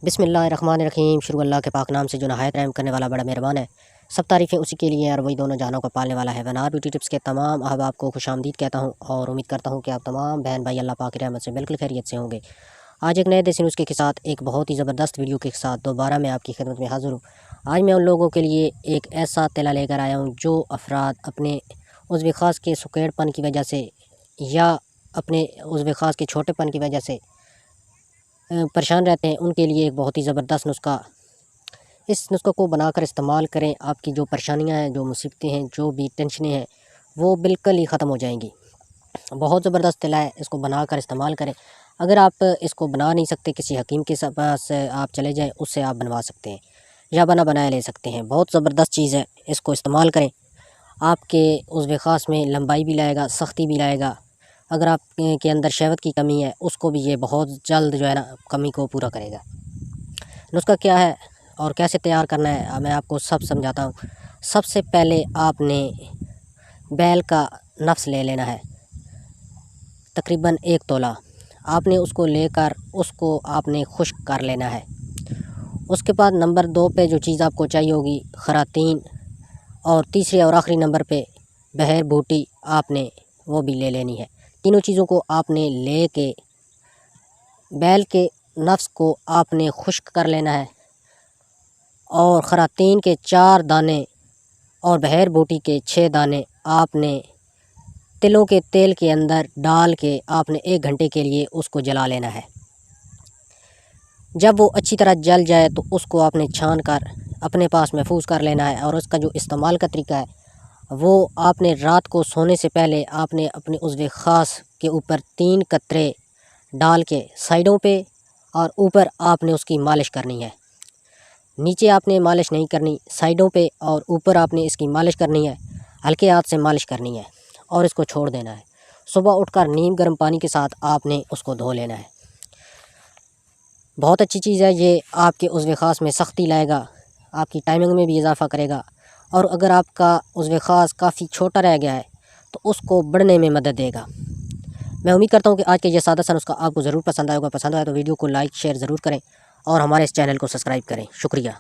बिस्मिल्लाहिर्रहमानिर्रहीम। शुरू अल्लाह के पाक नाम से जो नहायत रहम करने वाला बड़ा मेहरबान है। सब तारीफ़ें उसी के लिए और वही दोनों जानों को पालने वाला है। वनार ब्यूटी टिप्स के तमाम अहबाब को खुशामदीद कहता हूँ और उम्मीद करता हूँ कि आप तमाम बहन भाई अल्लाह पाक की रहमत से बिल्कुल खैरियत से होंगे। आज एक नए देसी नुस्खे के साथ एक बहुत ही ज़बरदस्त वीडियो के साथ दोबारा मैं आपकी खिदमत में हाज़िर हूँ। आज मैं उन लोगों के लिए एक ऐसा तेला लेकर आया हूँ जो अफराद अपने उज़्व ख़ास के सुकेड़पन की वजह से या अपने उज़्व ख़ास के छोटेपन की वजह से परेशान रहते हैं, उनके लिए एक बहुत ही ज़बरदस्त नुस्खा। इस नुस्खे को बनाकर इस्तेमाल करें, आपकी जो परेशानियां हैं, जो मुसीबतें हैं, जो भी टेंशनें हैं, वो बिल्कुल ही ख़त्म हो जाएंगी। बहुत ज़बरदस्त तेला है, इसको बनाकर इस्तेमाल करें। अगर आप इसको बना नहीं सकते, किसी हकीम के पास आप चले जाएं, उससे आप बनवा सकते हैं या बनाया ले सकते हैं। बहुत ज़बरदस्त चीज़ है, इसको इस्तेमाल करें। आपके उज़्व ख़ास में लंबाई भी लाएगा, सख्ती भी लाएगा। अगर आप के अंदर शहवत की कमी है, उसको भी ये बहुत जल्द जो है ना कमी को पूरा करेगा। नुस्खा क्या है और कैसे तैयार करना है, मैं आपको सब समझाता हूँ। सबसे पहले आपने बैल का नफ्स ले लेना है, तकरीबन 1 तोला। आपने उसको लेकर उसको आपने खुश्क कर लेना है। उसके बाद नंबर 2 पे जो चीज़ आपको चाहिए होगी खरातीन, और तीसरे और आखिरी नंबर पे बहर बूटी आपने वो भी ले लेनी है। तीनों चीज़ों को आपने ले के बैल के नफ्स को आपने खुश्क कर लेना है और खरातीन के 4 दाने और बहर बूटी के 6 दाने आपने तिलों के तेल के अंदर डाल के आपने 1 घंटे के लिए उसको जला लेना है। जब वो अच्छी तरह जल जाए तो उसको आपने छान कर अपने पास महफूज कर लेना है। और उसका जो इस्तेमाल का तरीका है, वो आपने रात को सोने से पहले आपने अपने उज़्व ख़ास के ऊपर 3 कतरे डाल के साइडों पे और ऊपर आपने उसकी मालिश करनी है। नीचे आपने मालिश नहीं करनी, साइडों पे और ऊपर आपने इसकी मालिश करनी है। हल्के हाथ से मालिश करनी है और इसको छोड़ देना है। सुबह उठकर नीम गर्म पानी के साथ आपने उसको धो लेना है। बहुत अच्छी चीज़ है ये, आपके उज़्व ख़ास में सख्ती लाएगा, आपकी टाइमिंग में भी इजाफ़ा करेगा। और अगर आपका उज़्व ख़ास काफ़ी छोटा रह गया है तो उसको बढ़ने में मदद देगा। मैं उम्मीद करता हूँ कि आज के ये सादा सा नुस्खा आपको ज़रूर पसंद आएगा। पसंद आए तो वीडियो को लाइक शेयर ज़रूर करें और हमारे इस चैनल को सब्सक्राइब करें। शुक्रिया।